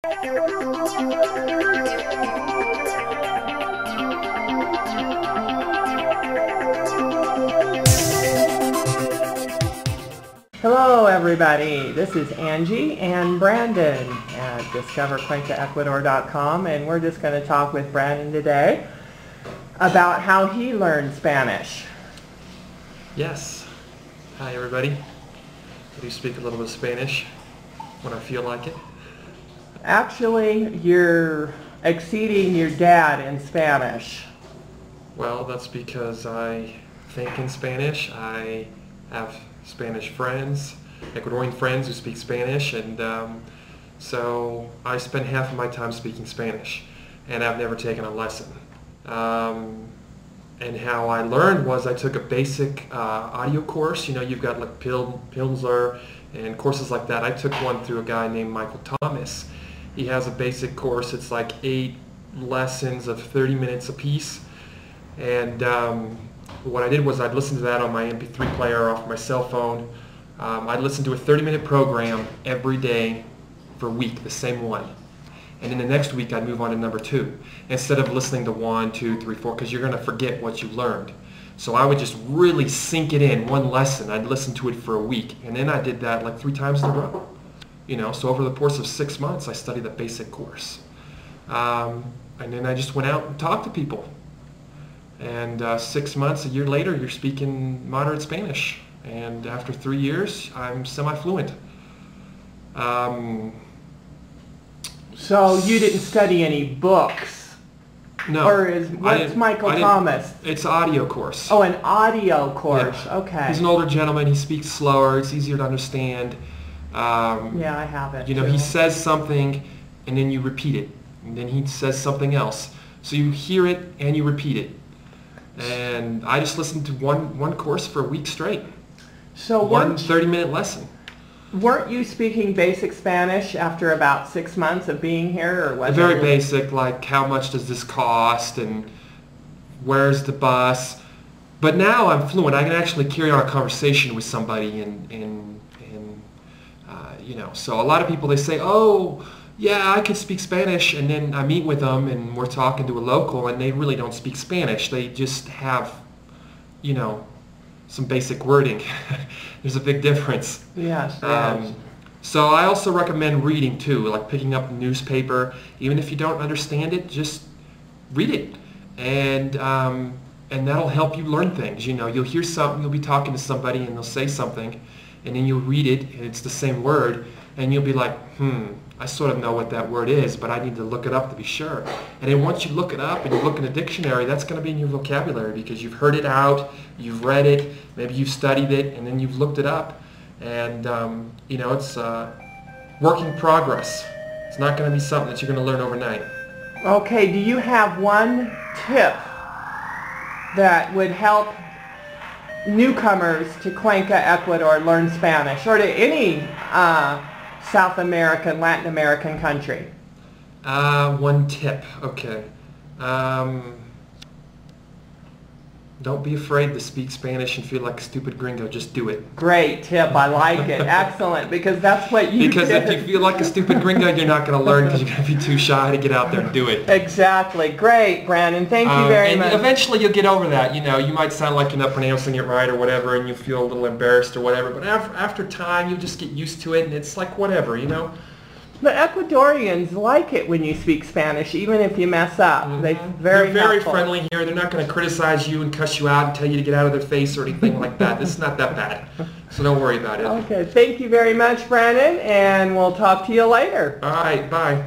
Hello everybody, this is Angie and Brandon at discovercuencaecuador.com, and we're just going to talk with Brandon today about how he learned Spanish. Yes. Hi everybody. I do speak a little bit of Spanish when I feel like it. Actually, you're exceeding your dad in Spanish. Well, that's because I think in Spanish. I have Spanish friends, Ecuadorian friends who speak Spanish, and so I spend half of my time speaking Spanish, and I've never taken a lesson. And how I learned was I took a basic audio course. You know, you've got like Pimsleur and courses like that. I took one through a guy named Michael Thomas. He has a basic course. It's like 8 lessons of 30 minutes apiece. And what I did was I'd listen to that on my MP3 player off my cell phone. I'd listen to a 30-minute program every day for a week, the same one. And then the next week I'd move on to number 2, instead of listening to 1, 2, 3, 4, because you're going to forget what you learned. So I would just really sink it in, one lesson. I'd listen to it for a week, and then I did that like 3 times in a row. You know, so over the course of 6 months I studied the basic course. And then I just went out and talked to people. And 6 months, a year later, you're speaking moderate Spanish. And after 3 years, I'm semi-fluent. So you didn't study any books? No. Or what's Michael Thomas? It's an audio course. Oh, an audio course. Yeah. Okay. He's an older gentleman. He speaks slower. It's easier to understand. Yeah, I have it. You know, he says something, and then you repeat it. And then he says something else. So you hear it, and you repeat it. And I just listened to one course for a week straight. So one 30-minute lesson. Weren't you speaking basic Spanish after about 6 months of being here, or was Very basic, like how much does this cost and where's the bus. But now I'm fluent. I can actually carry on a conversation with somebody, and you know. So a lot of people, they say, oh, yeah, I could speak Spanish, and then I meet with them and we're talking to a local, and they really don't speak Spanish. They just have, you know, some basic wording. There's a big difference. Yes. So I also recommend reading too, like picking up a newspaper. Even if you don't understand it, just read it, and that'll help you learn things. You know, you'll hear something, you'll be talking to somebody, and they'll say something, and then you'll read it, and it's the same word, and you'll be like, I sort of know what that word is, but I need to look it up to be sure. And then once you look it up and you look in a dictionary, that's going to be in your vocabulary because you've heard it out, you've read it, maybe you've studied it, and then you've looked it up. And, you know, it's work in progress. It's not going to be something that you're going to learn overnight. Okay, do you have one tip that would help newcomers to Cuenca, Ecuador learn Spanish, or to any South American, Latin American country? One tip, okay. Don't be afraid to speak Spanish and feel like a stupid gringo. Just do it. Great tip. I like it. Excellent, because that's what you Because did. if you feel like a stupid gringo, you're not going to learn because you're going to be too shy to get out there and do it. Exactly. Great, Brandon. Thank you very much. And eventually you'll get over that. You know, you might sound like you're not pronouncing it right or whatever, and you feel a little embarrassed or whatever. But after time, you'll just get used to it, and it's like whatever, you know. But Ecuadorians like it when you speak Spanish, even if you mess up. They're very helpful. Friendly here. They're not going to criticize you and cuss you out and tell you to get out of their face or anything like that. It's not that bad. So don't worry about it. Okay. Thank you very much, Brandon, and we'll talk to you later. All right. Bye.